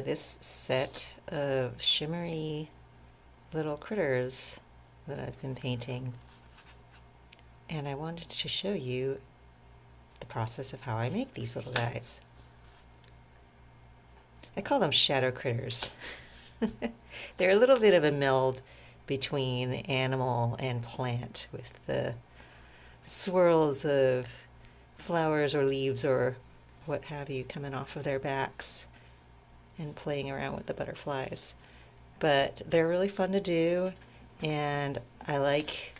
for this set of shimmery little critters that I've been painting. And I wanted to show you the process of how I make these little guys. I call them shadow critters. They're a little bit of a meld between animal and plant, with the swirls of flowers or leaves or what have you coming off of their backs and playing around with the butterflies. But they're really fun to do, and I like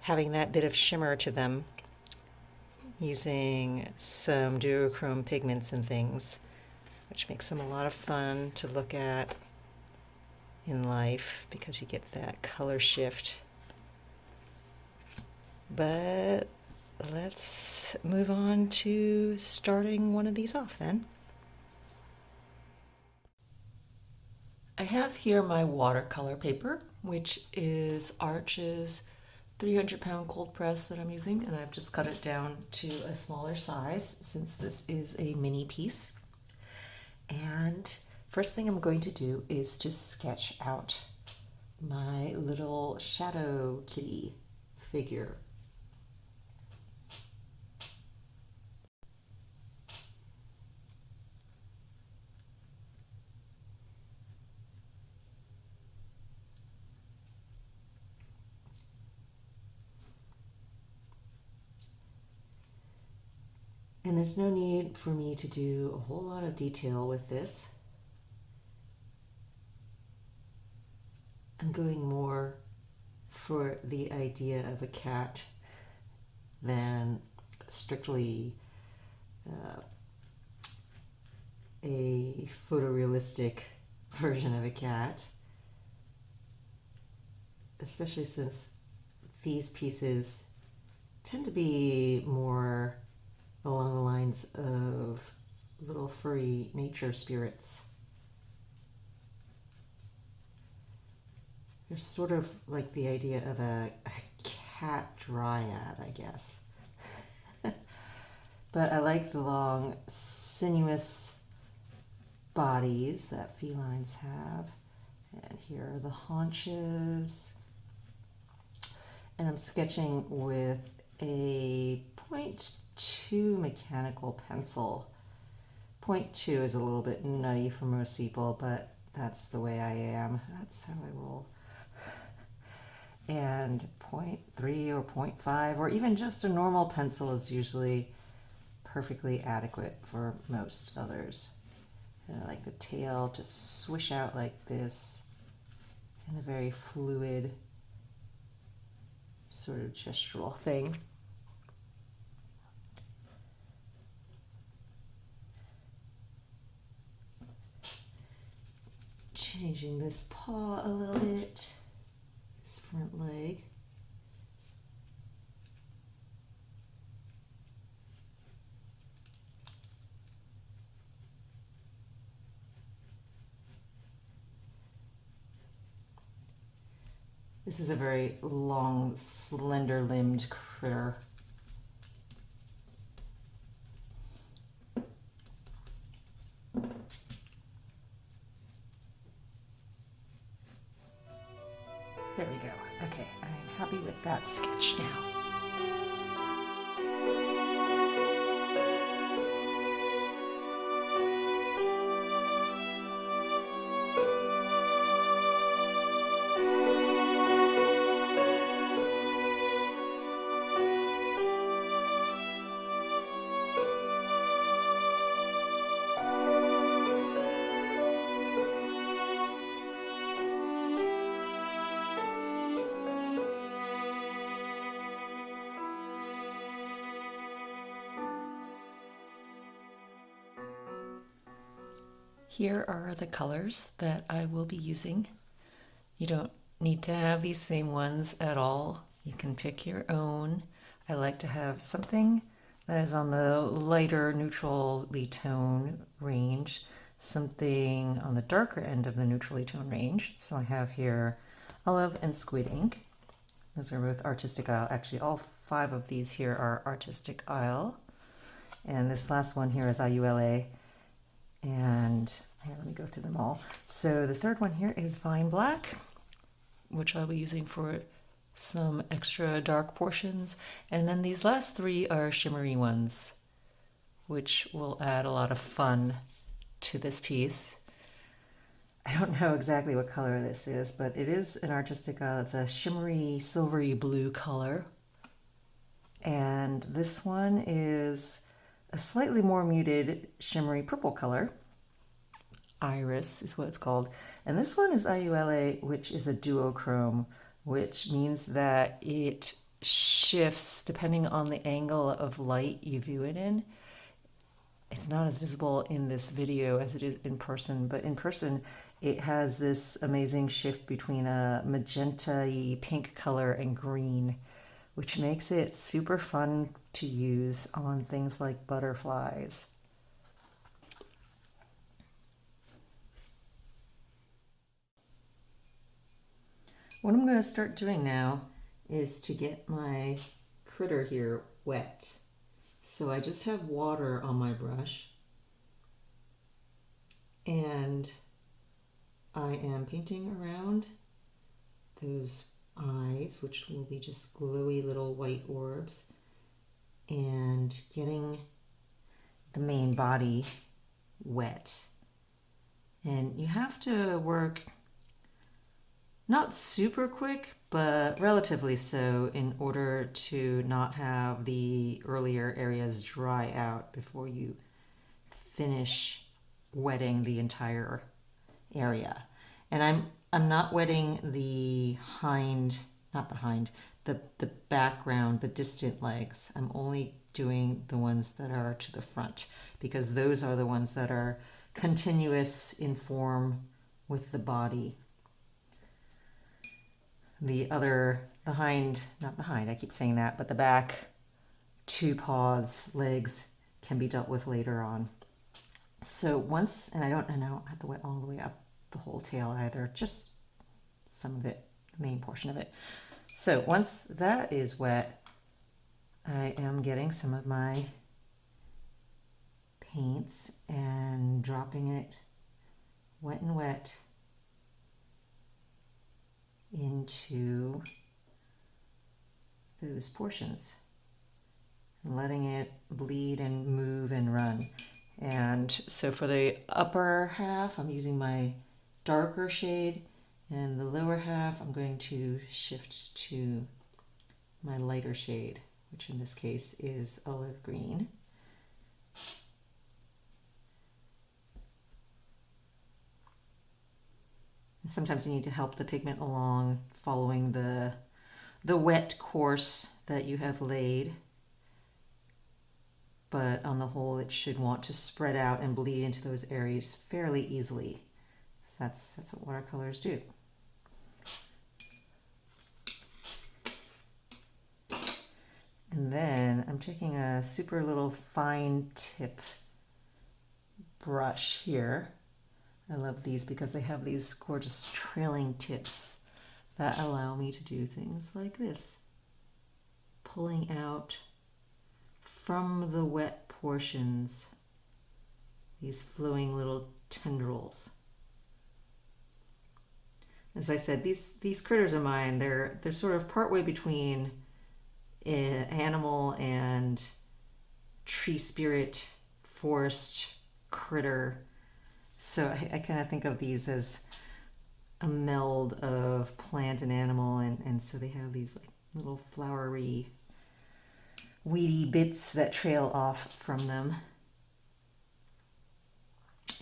having that bit of shimmer to them using some duochrome pigments and things, which makes them a lot of fun to look at in life because you get that color shift. But let's move on to starting one of these off then. I have here my watercolor paper, which is Arch's 300-pound cold press that I'm using, and I've just cut it down to a smaller size since this is a mini piece. And first thing I'm going to do is to sketch out my little shadow kitty figure. And there's no need for me to do a whole lot of detail with this. I'm going more for the idea of a cat than strictly a photorealistic version of a cat, especially since these pieces tend to be more along the lines of little furry nature spirits. They're sort of like the idea of a cat dryad, I guess. But I like the long, sinuous bodies that felines have. And here are the haunches. And I'm sketching with a 0.2 mechanical pencil. 0.2 is a little bit nutty for most people, but that's the way I am. That's how I roll. And 0.3 or 0.5 or even just a normal pencil is usually perfectly adequate for most others. And I like the tail to swish out like this in a very fluid sort of gestural thing. Changing this paw a little bit, this front leg. This is a very long, slender-limbed critter. There we go. Okay, I'm happy with that sketch now. Here are the colors that I will be using. You don't need to have these same ones at all. You can pick your own. I like to have something that is on the lighter neutrally tone range, something on the darker end of the neutrally tone range. So I have here olive and squid ink. Those are both Artistic Isle. Actually, all 5 of these here are Artistic Isle. And this last one here is IULA. And Here, let me go through them all. So the third one here is Vine Black, which I'll be using for some extra dark portions. And then these last three are shimmery ones, which will add a lot of fun to this piece. I don't know exactly what color this is, but it is an artistic, it's a shimmery, silvery blue color. And this one is a slightly more muted shimmery purple color. Iris is what it's called. And this one is IULA, which is a duochrome, which means that it shifts depending on the angle of light you view it in. It's not as visible in this video as it is in person, but in person it has this amazing shift between a magenta-y pink color and green, which makes it super fun to use on things like butterflies. What I'm going to start doing now is to get my critter here wet. So I just have water on my brush and I am painting around those eyes, which will be just glowy little white orbs, and getting the main body wet. And you have to work not super quick, but relatively so, in order to not have the earlier areas dry out before you finish wetting the entire area. And I'm not wetting the the background, the distant legs. I'm only doing the ones that are to the front, because those are the ones that are continuous in form with the body. I keep saying that, but the back two paws, legs can be dealt with later on. So once, and I don't have to wet all the way up the whole tail either, just some of it, the main portion of it. So once that is wet, I am getting some of my paints and dropping it wet and wet into those portions and letting it bleed and move and run. And so for the upper half, I'm using my darker shade, and the lower half I'm going to shift to my lighter shade, which in this case is olive green. And sometimes you need to help the pigment along, following the wet course that you have laid. But on the whole, it should want to spread out and bleed into those areas fairly easily. So that's what watercolors do. And then I'm taking a super little fine tip brush here. I love these because they have these gorgeous trailing tips that allow me to do things like this, pulling out from the wet portions these flowing little tendrils. As I said, these critters of mine, they're sort of partway between animal and tree spirit, forest critter. So I kind of think of these as a meld of plant and animal, and so they have these like little flowery, weedy bits that trail off from them.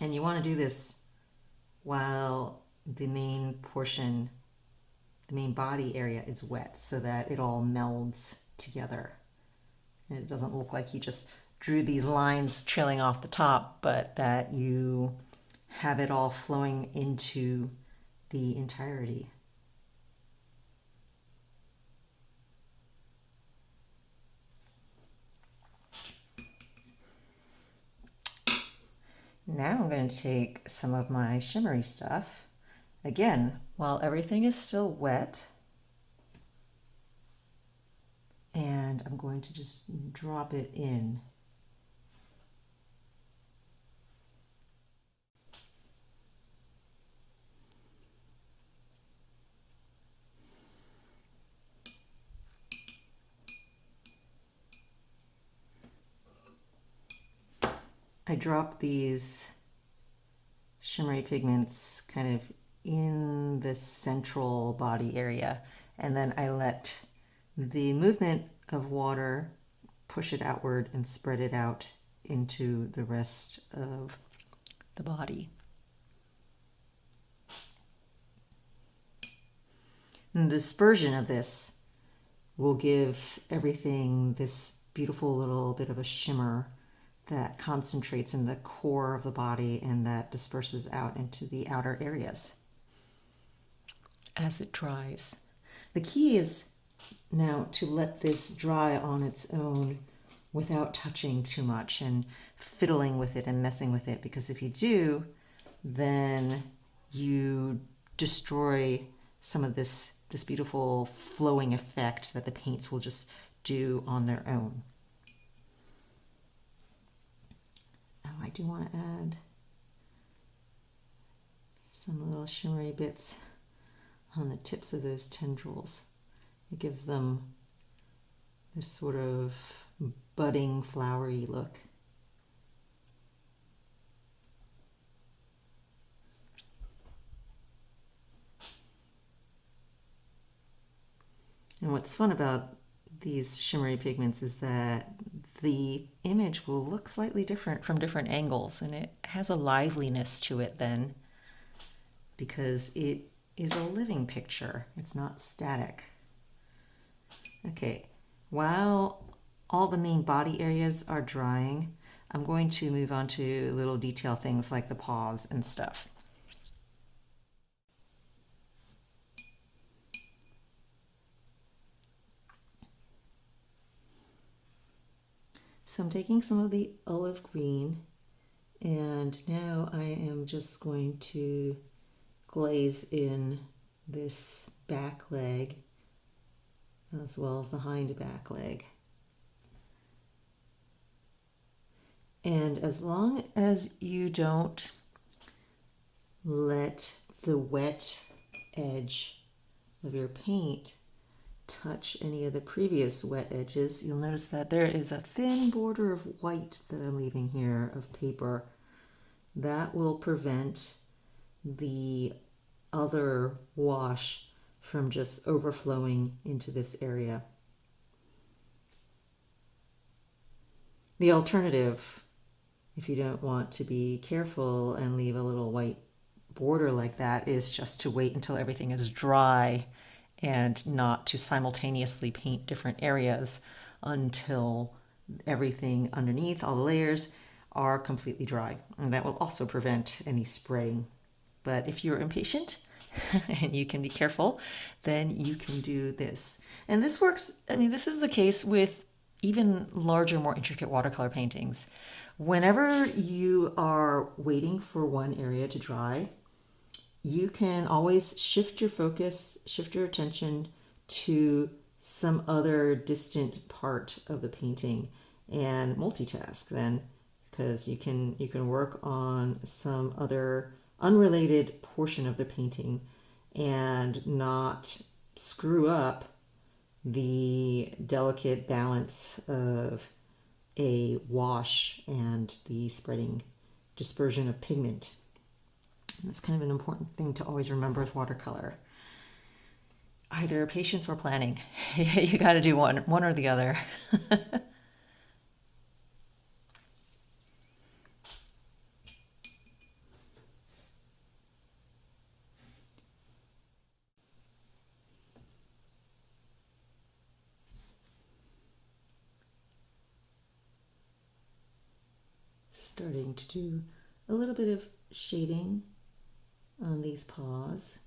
And you want to do this while the main portion, the main body area is wet, so that it all melds together. And it doesn't look like you just drew these lines trailing off the top, but that you have it all flowing into the entirety. Now I'm going to take some of my shimmery stuff, again, while everything is still wet, and I'm going to just drop it in. I drop these shimmery pigments kind of in the central body area, and then I let the movement of water push it outward and spread it out into the rest of the body. And the dispersion of this will give everything this beautiful little bit of a shimmer that concentrates in the core of the body and that disperses out into the outer areas as it dries. The key is now to let this dry on its own without touching too much and fiddling with it and messing with it, because if you do, then you destroy some of this beautiful flowing effect that the paints will just do on their own. Oh, I do want to add some little shimmery bits on the tips of those tendrils. It gives them this sort of budding, flowery look. And what's fun about these shimmery pigments is that the image will look slightly different from different angles, and it has a liveliness to it then, because it is a living picture. It's not static. Okay, while all the main body areas are drying, I'm going to move on to little detail things like the paws and stuff. So I'm taking some of the olive green, and now I am just going to glaze in this back leg as well as the hind back leg. And as long as you don't let the wet edge of your paint touch any of the previous wet edges, you'll notice that there is a thin border of white that I'm leaving here of paper. That will prevent the other wash from just overflowing into this area. The alternative, if you don't want to be careful and leave a little white border like that, is just to wait until everything is dry and not to simultaneously paint different areas until everything underneath, all the layers, are completely dry. And that will also prevent any spraying. But if you're impatient and you can be careful, then you can do this. And this works, I mean, this is the case with even larger, more intricate watercolor paintings. Whenever you are waiting for one area to dry, you can always shift your focus, shift your attention to some other distant part of the painting and multitask then, because you can work on some other unrelated portion of the painting and not screw up the delicate balance of a wash and the spreading dispersion of pigment. That's kind of an important thing to always remember with watercolor. Either patience or planning. You got to do one or the other. Starting to do a little bit of shading on these paws.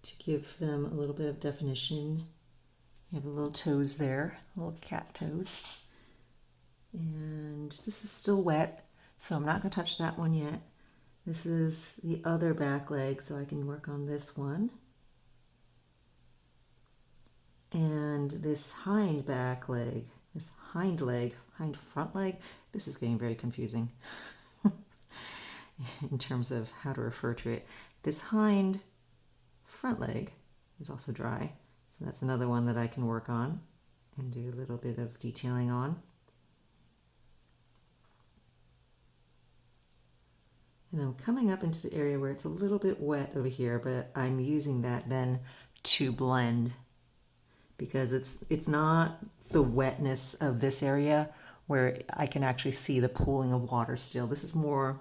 To give them a little bit of definition. You have the little toes there, little cat toes. And this is still wet, so I'm not going to touch that one yet. This is the other back leg, so I can work on this one. And this hind back leg, this hind leg, hind front leg, this is getting very confusing in terms of how to refer to it. This hind front leg is also dry, so that's another one that I can work on. and do a little bit of detailing on. And I'm coming up into the area where it's a little bit wet over here, but I'm using that then to blend, because it's not the wetness of this area where I can actually see the pooling of water still. This is more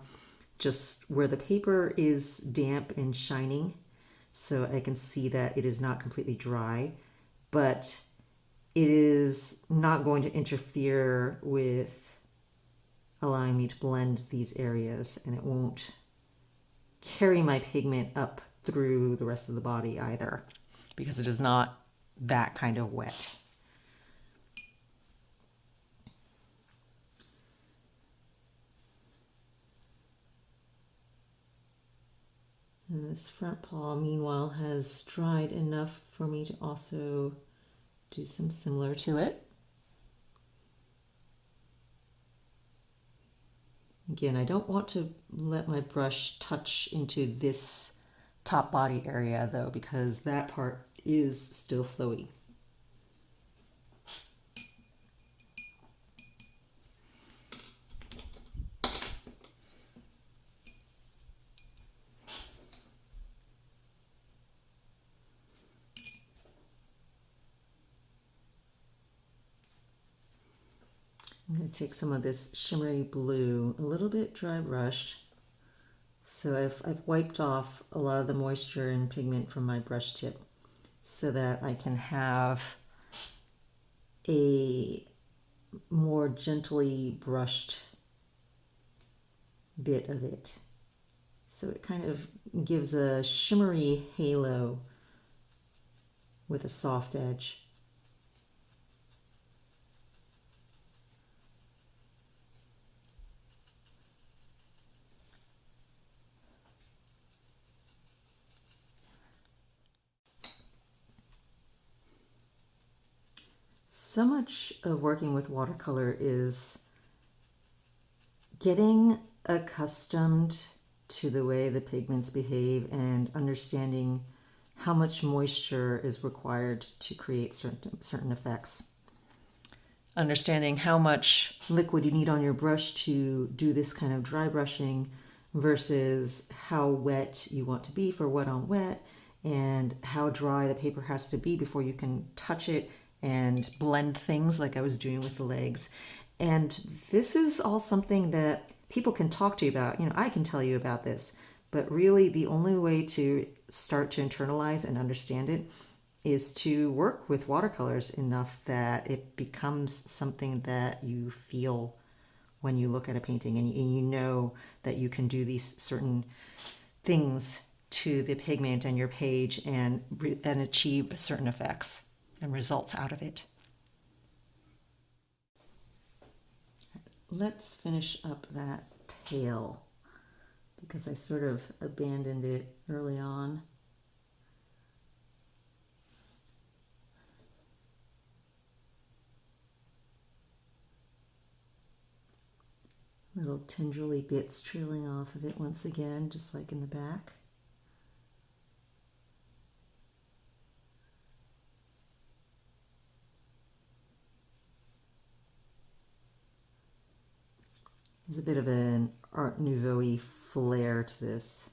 just where the paper is damp and shining, so I can see that it is not completely dry, but it is not going to interfere with allowing me to blend these areas, and it won't carry my pigment up through the rest of the body either, because it is not that kind of wet. And this front paw, meanwhile, has dried enough for me to also do some similar to it. Again, I don't want to let my brush touch into this top body area though, because that part is still flowy. I'm going to take some of this shimmery blue, a little bit dry brushed. So I've wiped off a lot of the moisture and pigment from my brush tip so that I can have a more gently brushed bit of it. So it kind of gives a shimmery halo with a soft edge. So much of working with watercolor is getting accustomed to the way the pigments behave and understanding how much moisture is required to create certain effects. Understanding how much liquid you need on your brush to do this kind of dry brushing versus how wet you want to be for wet on wet, and how dry the paper has to be before you can touch it and blend things like I was doing with the legs. And this is all something that people can talk to you about. You know, I can tell you about this, but really the only way to start to internalize and understand it is to work with watercolors enough that it becomes something that you feel when you look at a painting, and you know that you can do these certain things to the pigment and your page and achieve certain effects and results out of it. Let's finish up that tail, because I sort of abandoned it early on. Little tendrily bits trailing off of it once again, just like in the back. There's a bit of an Art Nouveau-y flair to this.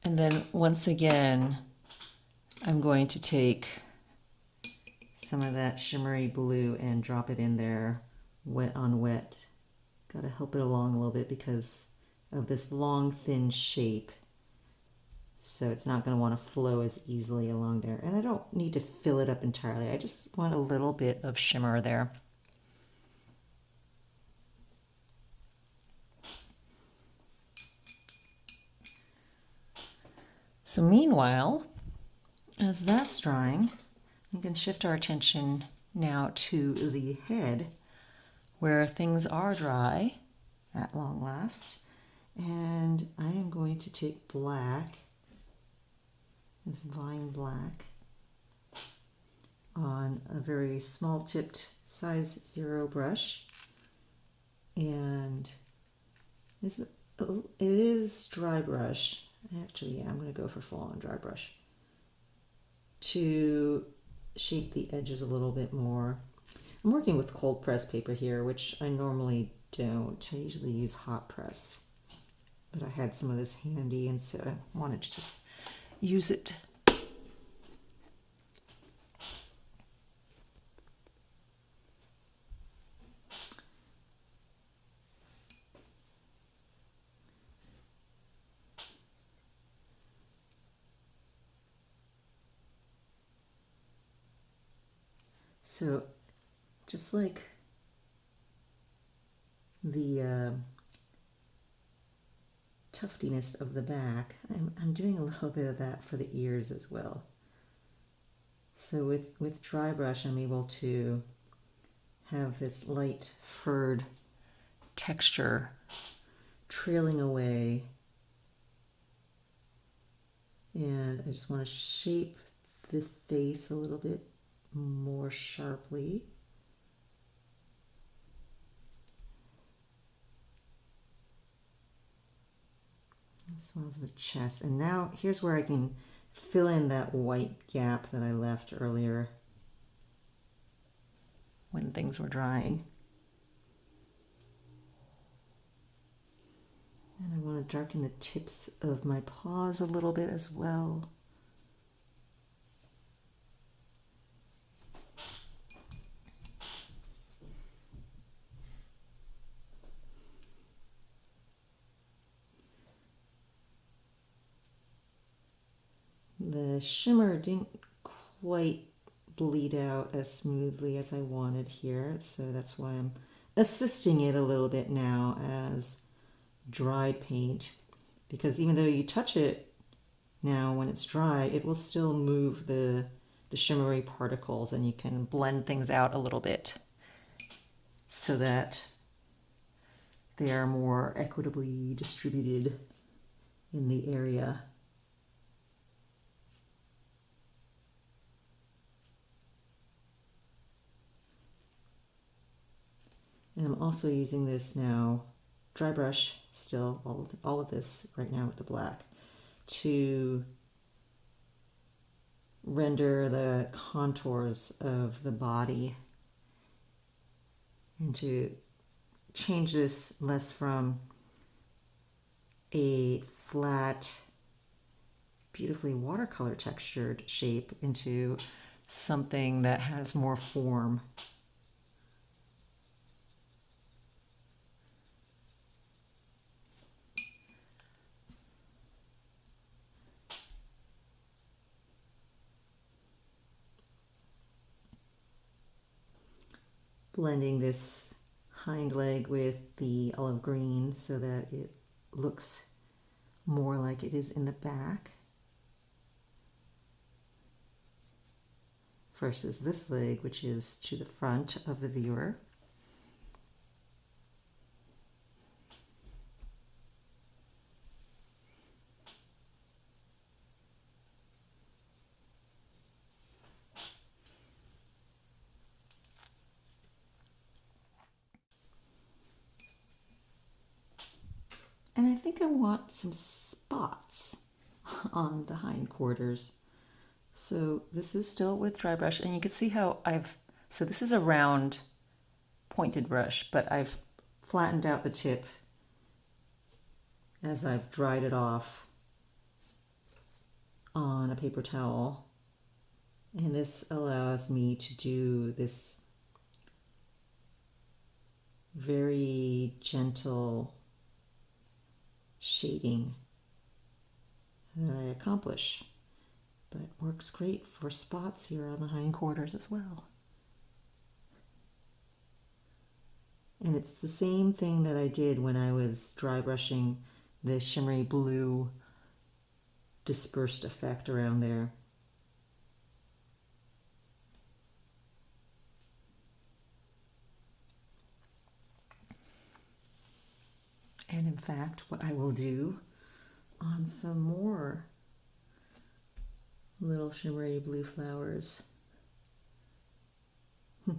And then once again, I'm going to take some of that shimmery blue and drop it in there, wet on wet. Got to help it along a little bit because of this long, thin shape. So it's not going to want to flow as easily along there. And I don't need to fill it up entirely. I just want a little bit of shimmer there. So meanwhile, as that's drying, we can shift our attention now to the head, where things are dry at long last. And I am going to take black, this vine black, on a very small tipped size 0 brush, and It is dry brush. Actually, yeah, I'm going to go for full on dry brush to shape the edges a little bit more. I'm working with cold press paper here, which I normally don't. I usually use hot press, but I had some of this handy, and so I wanted to just use it. So just like the tuftiness of the back, I'm doing a little bit of that for the ears as well. So with dry brush, I'm able to have this light furred texture trailing away. And I just want to shape the face a little bit more sharply. As well as the chest. And now here's where I can fill in that white gap that I left earlier when things were drying. And I want to darken the tips of my paws a little bit as well. The shimmer didn't quite bleed out as smoothly as I wanted here, so that's why I'm assisting it a little bit now as dried paint, because even though you touch it now when it's dry, it will still move the shimmery particles, and you can blend things out a little bit so that they are more equitably distributed in the area. And I'm also using this now, dry brush still, all of this right now with the black, to render the contours of the body and to change this less from a flat, beautifully watercolor textured shape into something that has more form. Blending this hind leg with the olive green so that it looks more like it is in the back versus this leg, which is to the front of the viewer. And I think I want some spots on the hindquarters. So this is still with dry brush, and you can see how so this is a round pointed brush, but I've flattened out the tip as I've dried it off on a paper towel. And this allows me to do this very gentle shading that I accomplish, but works great for spots here on the hindquarters as well. And it's the same thing that I did when I was dry brushing the shimmery blue dispersed effect around there. And in fact, what I will do on some more little shimmery blue flowers,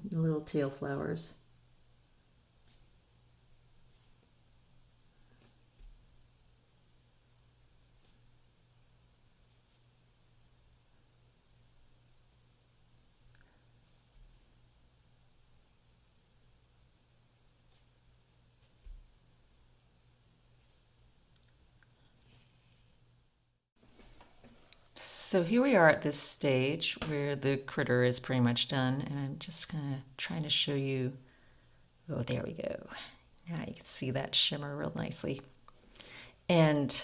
little tail flowers, So here we are at this stage where the critter is pretty much done, and I'm just kind of trying to show you. Oh, there we go. Now you can see that shimmer real nicely. And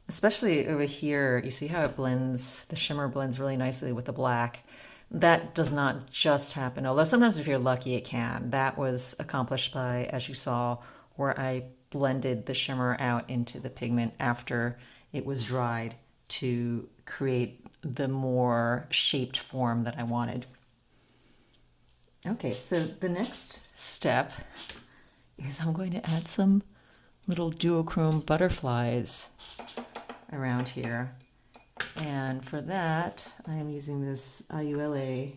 especially over here, you see how it blends, the shimmer blends really nicely with the black. That does not just happen, although sometimes if you're lucky it can. That was accomplished by, as you saw, where I blended the shimmer out into the pigment after it was dried to create the more shaped form that I wanted. Okay, so the next step is I'm going to add some little duochrome butterflies around here. And for that, I am using this IULA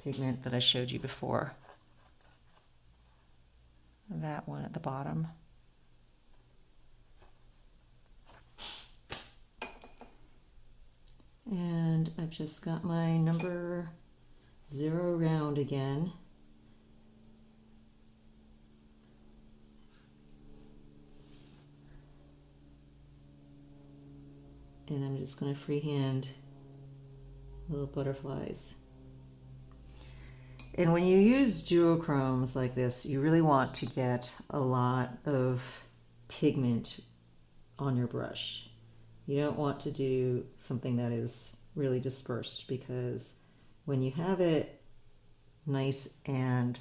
pigment that I showed you before. That one at the bottom. And I've just got my number 0 round again. And I'm just going to freehand little butterflies. And when you use duochromes like this, you really want to get a lot of pigment on your brush. You don't want to do something that is really dispersed, because when you have it nice and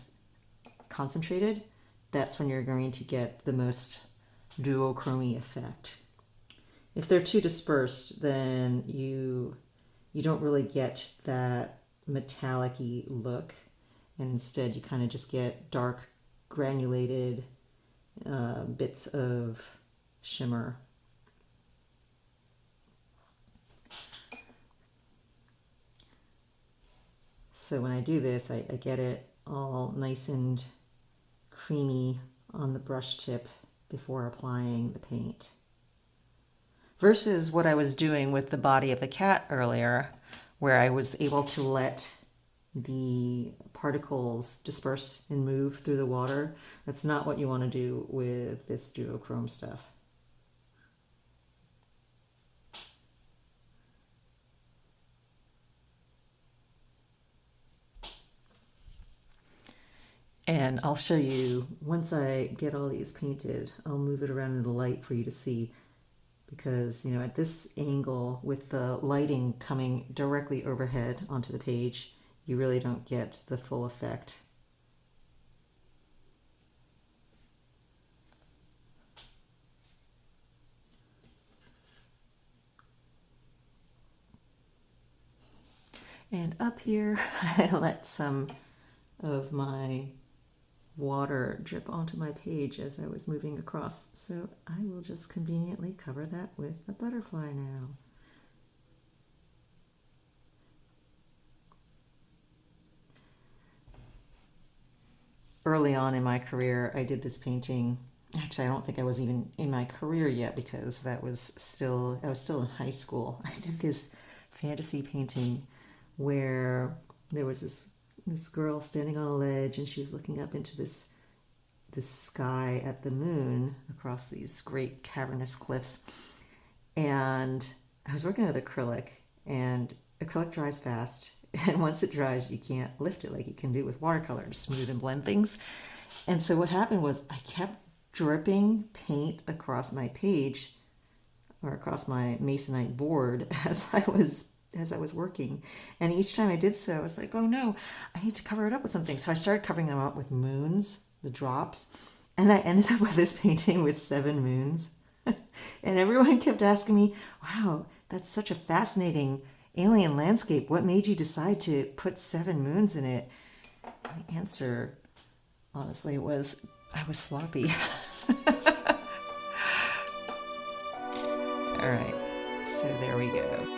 concentrated, that's when you're going to get the most duochromy effect. If they're too dispersed, then you don't really get that metallic-y look, and instead you kind of just get dark granulated bits of shimmer. So when I do this, I get it all nice and creamy on the brush tip before applying the paint. Versus what I was doing with the body of the cat earlier, where I was able to let the particles disperse and move through the water. That's not what you want to do with this duochrome stuff. And I'll show you, once I get all these painted, I'll move it around in the light for you to see, because, you know, at this angle with the lighting coming directly overhead onto the page, you really don't get the full effect. And up here, I let some of my water drip onto my page as I was moving across. So I will just conveniently cover that with a butterfly now. Early on in my career, I did this painting. Actually, I don't think I was even in my career yet, because I was still in high school. I did this fantasy painting where there was this girl standing on a ledge, and she was looking up into this sky at the moon across these great cavernous cliffs. And I was working with acrylic, and acrylic dries fast, and once it dries you can't lift it like you can do with watercolor to smooth and blend things. And so what happened was I kept dripping paint across my page, or across my masonite board, as I was working. And each time I did so, I was like, oh no, I need to cover it up with something. So I started covering them up with moons, the drops, and I ended up with this painting with 7 moons. And everyone kept asking me, wow, that's such a fascinating alien landscape. What made you decide to put 7 moons in it? The answer, honestly, was I was sloppy. All right, so there we go.